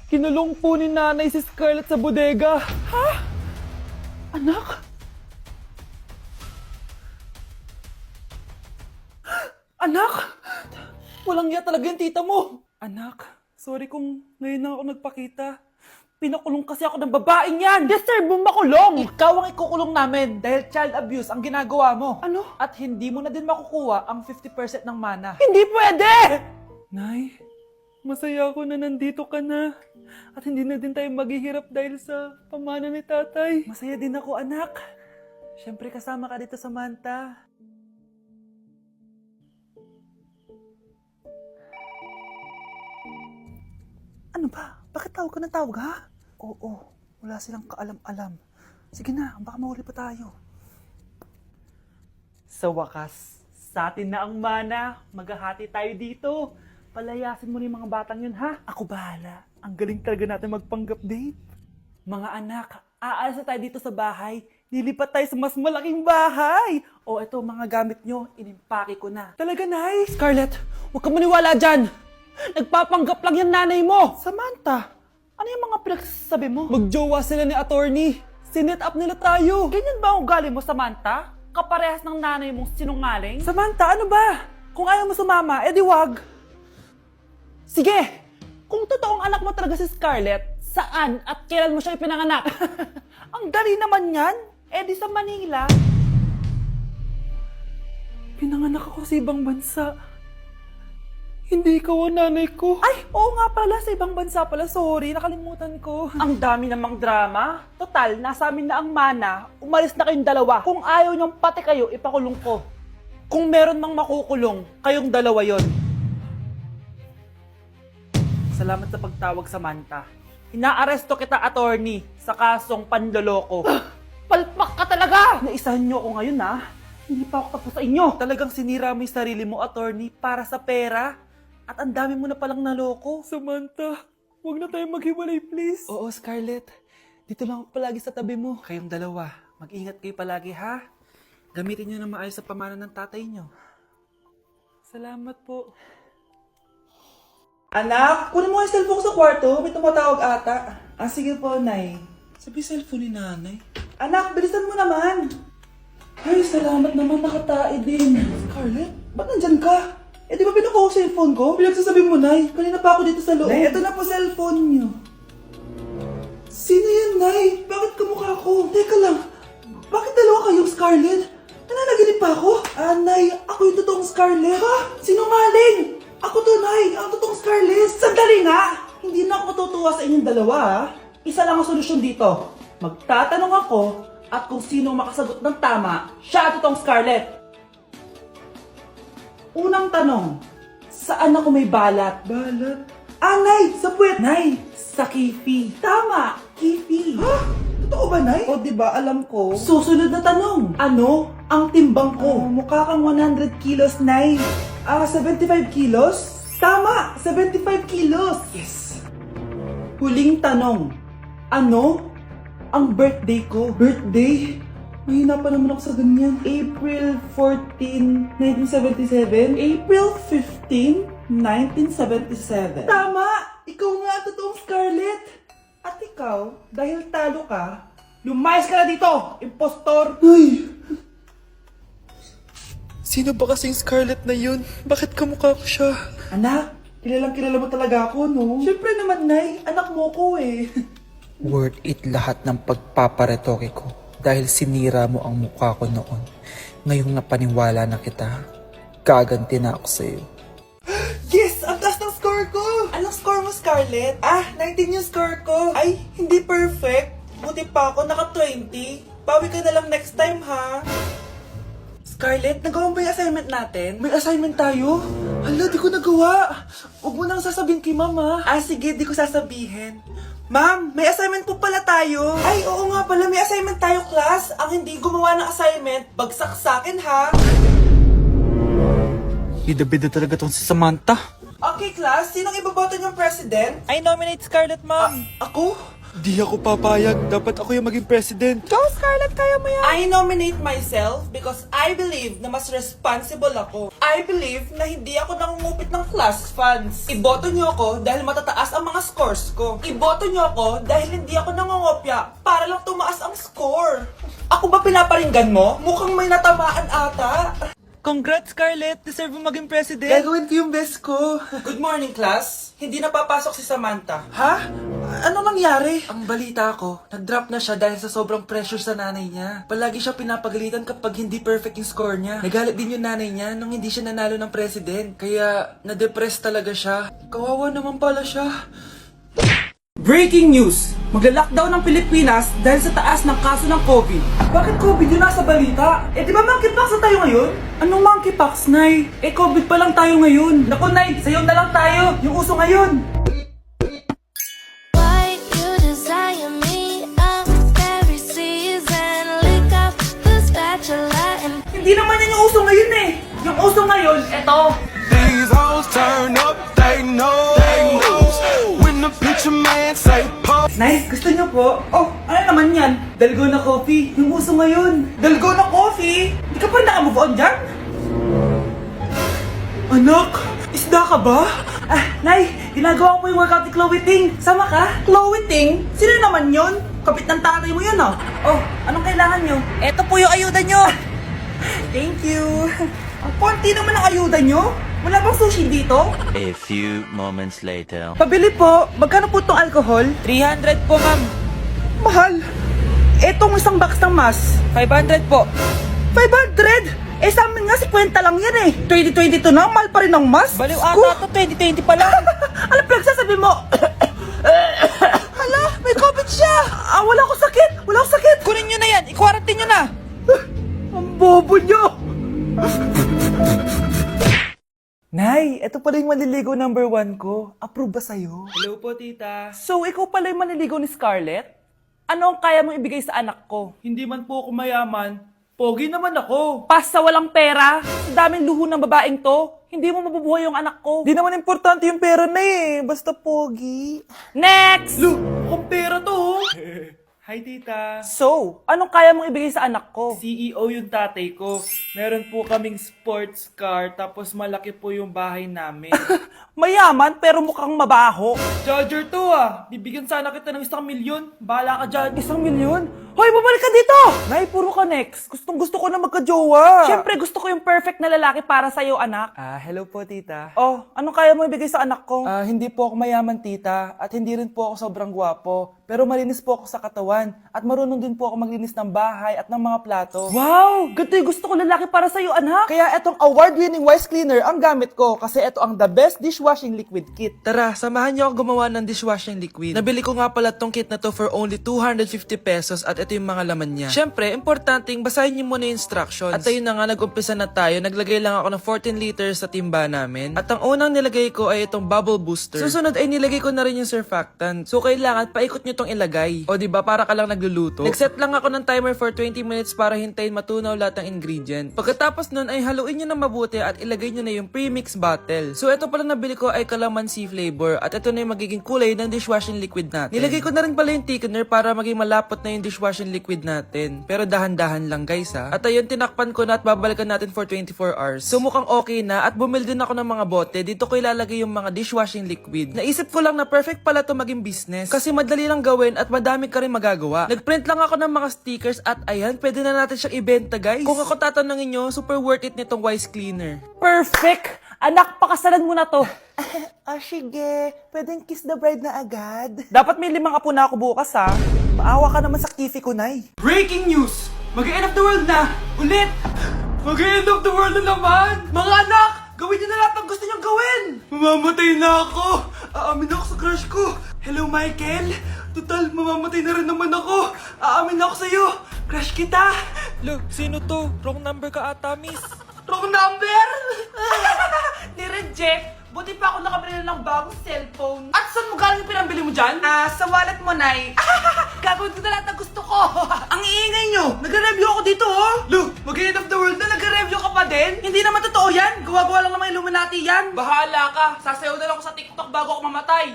Kinulong po ni nanay si Scarlett sa bodega. Ha? Anak? Anak? Walang iya talaga yung tita mo. Anak, sorry kung ngayon na ako nagpakita. Pinakulong kasi ako ng babaeng yan! Deserve mong makulong! Ikaw ang ikukulong namin dahil child abuse ang ginagawa mo. Ano? At hindi mo na din makukuha ang 50% ng mana. Hindi pwede! Nay, masaya ako na nandito ka na. At hindi na din tayo maghihirap dahil sa pamana ni tatay. Masaya din ako, anak. Siyempre kasama ka dito sa Manta. Ano ba? Bakit tawag ka ng tawag, ha? Oo, wala silang kaalam-alam. Sige na, baka mahuli pa tayo. Sa wakas, sa atin na ang mana. Maghahati tayo dito. Palayasin mo na yung mga batang yun, ha? Ako bahala. Ang galing talaga natin magpanggap date. Mga anak, aalis na tayo dito sa bahay. Lilipat tayo sa mas malaking bahay. O eto, mga gamit nyo, inimpake ko na. Talaga, Nay? Scarlett, huwag ka maniwala dyan. Nagpapanggap lang yung nanay mo. Samantha, ano yung mga pinagsasabi mo? Magjowa sila ni attorney. Sinet up nila tayo. Ganyan ba ang ugali mo, Samantha? Kaparehas ng nanay mong sinungaling? Samantha, ano ba? Kung ayaw mo sumama, edi wag. Sige, kung totoong anak mo talaga si Scarlett, saan at kailan mo siya ipinanganak? Ang dali naman yan. Edi sa Manila. Pinanganak ako sa ibang bansa. Hindi ikaw ang nanay ko. Ay, oo nga pala, sa ibang bansa pala. Sorry, nakalimutan ko. Ang dami namang drama. Total, nasa amin na ang mana. Umalis na kayong dalawa. Kung ayaw niyong pati kayo, ipakulong ko. Kung meron mang makukulong, kayong dalawa yon. Salamat sa pagtawag, Samantha. Inaaresto kita, attorney, sa kasong panloloko. Palpak ka talaga! Naisahan niyo ako ngayon, ha? Hindi pa ako tapos sa inyo. Talagang sinira mo yung sarili mo, attorney, para sa pera. At ang dami mo na palang naloko. Samantha, huwag na tayong maghiwalay, please. Oo, Scarlett. Dito lang ako palagi sa tabi mo. Kayong dalawa, mag-ingat kayo palagi, ha? Gamitin nyo na maayos sa pamana ng tatay nyo. Salamat po. Anak, kunin mo yung cellphone sa kwarto. May tumatawag ata. Ah, sige po, Nay. Sabi cellphone ni nanay. Anak, bilisan mo naman. Ay, salamat naman, nakatae din. Scarlett, ba't nandyan ka? Eh, di ba pinukuha ko sa cellphone ko? Pinagsasabi mo, Nay. Kanina pa ako dito sa loob. Nay, eto na po cellphone niyo. Sino yan, Nay? Bakit kamukha ko? Teka lang, bakit dalawa kayong Scarlett? Nananaginip pa ako? Ah, Nay, ako yung totoong Scarlett. Ha? Sinungaling! Ako to, Nay. Ang totoong Scarlett. Sandali nga! Hindi na ako matutuwa sa inyong dalawa, ha? Isa lang ang solusyon dito. Magtatanong ako at kung sino makasagot ng tama, siya ang totoong Scarlett. Unang tanong, saan ako may balat? Balat? Ah, Nay! Sa puwet! Nay! Sa kifi. Tama! Kifi. Ha? Totoo ba, Nay? O, diba, alam ko. Susunod na tanong, ano ang timbang ko? Mukha kang 100 kilos, Nay. 75 kilos? Tama! 75 kilos! Yes! Huling tanong, ano ang birthday ko? Birthday? Mahina pa naman ako sa ganyan. April 14, 1977? April 15, 1977. Tama! Ikaw nga ang totoong Scarlett! At ikaw, dahil talo ka, lumayas ka na dito, impostor! Ay! Sino ba kasing Scarlett na yun? Bakit kamukha ko siya? Anak, kilalang kilala mo talaga ako, no? Siyempre naman, Nay. Anak mo ko eh. Worth it lahat ng pagpaparetoke ko dahil sinira mo ang mukha ko noon. Ngayong napaniwala na kita, gaganti na ako sa'yo. Yes! Ang taas ng score ko! Anong score mo, Scarlett? Ah, 19 yung score ko. Ay, hindi perfect. Buti pa ako, naka 20. Bawi ka na lang next time, ha? Scarlett, nagawa mo ba yung assignment natin? May assignment tayo? Hala, di ko nagawa. Huwag mo nang sasabihin kay Mama. Ah, sige, di ko sasabihin. Ma'am, may assignment po pala tayo. Ay, oo nga pala, may assignment tayo, class. Ang hindi gumawa ng assignment, bagsak sa akin, ha? Bida-bida talaga tong si Samantha. Okay, class, sinong iboboto niyong president? I nominate Scarlett, ma'am. Ako? Di ako papayag. Dapat ako yung maging president. Go, Scarlett, kaya mo yan. I nominate myself because I believe na mas responsible ako. I believe na hindi ako nangungupit ng class funds. Iboto niyo ako dahil matataas ang mga scores ko. Iboto niyo ako dahil hindi ako nangungopya para lang tumaas ang score. Ako ba pinaparinggan mo? Mukhang may natamaan ata. Congrats, Scarlett! Deserve mo maging president! Gagawin ko yung best ko. Good morning, class. Hindi na papasok si Samantha. Ha? Ano nangyari? Ang balita ko, nag-drop na siya dahil sa sobrang pressure sa nanay niya. Palagi siya pinapagalitan kapag hindi perfect yung score niya. Nagalit din yung nanay niya nung hindi siya nanalo ng president. Kaya, na-depress talaga siya. Kawawa naman pala siya. Breaking news! Magla-lockdown ng Pilipinas dahil sa taas ng kaso ng COVID. Bakit COVID yun nasa balita? Eh di ba monkeypox na tayo ngayon? Anong monkeypox, Nay? Eh COVID pa lang tayo ngayon. Naku, Nay, sayo na lang tayo. Yung uso ngayon. Why you desire me of every season? Lick up the spatula and Hindi naman yan yung uso ngayon eh. Yung uso ngayon, eto. These hoes turn up, they know. When the picture man say pop. Nice, gusto niyo po? Oh, ano naman yan? Dalgona coffee. Yung uso ngayon. Dalgona coffee? Hindi ka pa rin nakamove on dyan? Anak, isda ka ba? Ah, Nay, ginagawa ko yung workout ni Chloe Ting. Sama ka? Chloe Ting? Sino naman yun? Kapit ng tatay mo yun, ah. Oh, anong kailangan nyo? Eto po yung ayuda nyo. Thank you. Ang konti naman ang ayuda nyo. Wala bang sushi dito? A few moments later. Pabili po. Magkano po itong alcohol? 300 po, ma'am. Mahal. Etong isang box ng mas. 500 po. 500? Eh sa amin nga 50 lang yan eh. 2022 na, mahal pa rin ang mas. Baliw Ko. ata to, 2020 pa lang. Ano pinagsasabi mo? Hala, may COVID siya. Ah, wala akong sakit. Wala akong sakit. Kunin nyo na yan, i-quarantine nyo na. Ang bobo nyo. Nay, ito pala yung manliligaw number 1 ko. Approve ba sa'yo? Hello po, tita. So, ikaw pala yung manliligaw ni Scarlett? Ano ang kaya mong ibigay sa anak ko? Hindi man po ako mayaman, pogi naman ako. Pas sa walang pera, sa daming luho ng babaeng to, hindi mo mabubuhay yung anak ko. Di naman importante yung pera na eh. Basta pogi. Next! Lu, akong pera to. oh. Hi, tita. So, anong kaya mong ibigay sa anak ko? CEO yung tatay ko. Meron po kaming sports car, tapos malaki po yung bahay namin. Mayaman pero mukhang mabaho. Charger to ah. Bibigyan sana kita ng 1 milyon. Bahala ka dyan. 1 milyon? Hoy, bumalik ka dito! Nay, puro ka next. Gustong-gusto ko na magka-jowa. Siyempre, gusto ko yung perfect na lalaki para sa'yo, anak. Hello po, tita. Oh, anong kaya mo ibigay sa anak ko? Hindi po ako mayaman, tita. At hindi rin po ako sobrang gwapo. Pero malinis po ako sa katawan. At marunong din po ako maglinis ng bahay at ng mga plato. Wow! Ganito yung gusto ko lalaki para sa'yo, anak. Kaya etong award-winning Wise Cleaner ang gamit ko kasi ito ang the best dishwashing liquid kit. Tara, samahan niyo ako gumawa ng dishwashing liquid. Nabili ko nga pala tong kit na to for only 250 pesos at ito yung mga laman niya. Siyempre, importanteng basahin niyo muna yung instructions. At ayun na nga, nag-umpisa na tayo. Naglagay lang ako ng 14 liters sa timba namin. At ang unang nilagay ko ay itong bubble booster. Susunod ay nilagay ko na rin yung surfactant. So kailangan paikot niyo tong ilagay. O di ba para ka lang nagluluto? Nag-set lang ako ng timer for 20 minutes para hintayin matunaw lahat ng ingredient. Pagkatapos nun ay haluin niyo na mabuti at ilagay niyo na yung premix bottle. So ito pala nabili ko ay calamansi flavor at ito na yung magiging kulay ng dishwashing liquid natin. Nilagay ko na rin pala yung thickener para maging malapot na yung dishwashing liquid natin. Pero dahan-dahan lang guys ha. At ayun, tinakpan ko na at babalikan natin for 24 hours. So mukhang okay na at bumili din ako ng mga bote. Dito ko ilalagay yung mga dishwashing liquid. Naisip ko lang na perfect pala to maging business. Kasi madali lang gawin at madami ka rin magagawa. Nagprint lang ako ng mga stickers at ayan, pwede na natin siyang ibenta guys. Kung ako tatanungin nyo, super worth it nitong Wise Cleaner. Perfect! Anak, pakasalan mo na to. Sige. Pwedeng kiss the bride na agad. Dapat may 5 apo na ako bukas ha. Maawa ka naman sa kifi ko, nay. Breaking news! Mag-end of the world na! Ulit! Mag-end of the world na naman! Mga anak! Gawin niyo na lahat ng gusto niyong gawin! Mamamatay na ako! Aamin ako sa crush ko! Hello, Michael! Total, mamamatay na rin naman ako! Aamin ako sa'yo! Crush kita! Look, sino to? Wrong number ka ata, miss. Wrong number! Ni-reject! Buti pa ako nakabili ng bagong cellphone. At saan mo galing yung pinambili mo dyan? Sa wallet mo, Nay. Gagawin ko na lahat ng gusto ko! Ang iingay nyo! Nag-review ako dito, oh! Look, mag-end of the world na nag-review ka pa din? Hindi naman totoo yan! Gawa-gawa lang naman Illuminati yan! Bahala ka! Sasayaw na lang ako sa TikTok bago ako mamatay!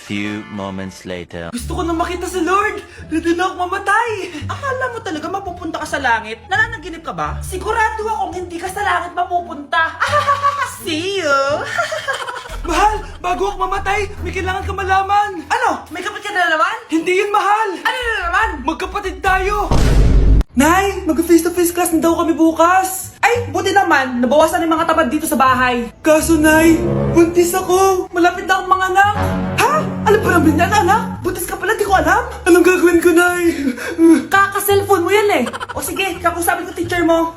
few moments later. Gusto ko na makita si Lord! Ready na ako mamatay! Akala mo talaga mapupunta ka sa langit? Nananaginip ka ba? Sigurado akong hindi ka sa langit mapupunta! See you! Mahal! Bago ako mamatay, may kailangan ka malaman! Ano? May kapit ka na naman? Hindi yun, mahal! Ano na naman? Magkapatid tayo! Nay, mag-face-to-face class na daw kami bukas! Ay, buti naman. Nabawasan yung mga tamad dito sa bahay. Kaso, Nay, buntis ako! Malapit na akong mga anak! Ha? Alam pa namin yan, anak? Buntis ka pala, di ko alam. Anong gagawin ko, Nay? Kaka-cellphone mo yan eh. O sige, kakusapin ko teacher mo.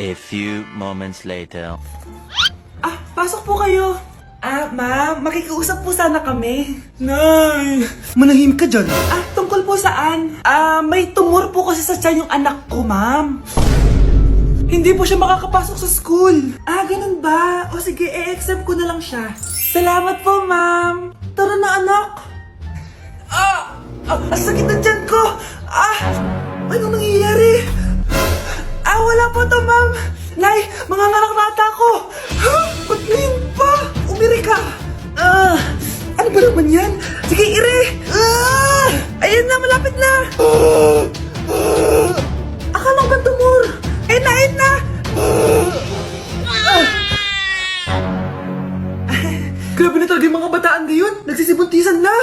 A few moments later. Ah, pasok po kayo. Ah, ma'am, makikiusap po sana kami. Nay! Manahimik ka dyan! Ah, tungkol po saan? Ah, may tumor po kasi sa tiyan yung anak ko, ma'am. Hindi po siya makakapasok sa school! Ah, ganun ba? O sige, i-accept ko na lang siya. Salamat po, ma'am. Tara na, anak. Ang sakit ng tiyan ko. Anong nangyayari? Wala po to, ma'am. Nay, mga nganak na ata ako. Ba't ngayon pa? Umiri ka. Ano ba naman yan? Sige, ire. Ayan na, malapit na. Akala ko bang tumor. Ayun na. Grabe na talaga yung mga bataan ngayon! Nagsisibuntisan na!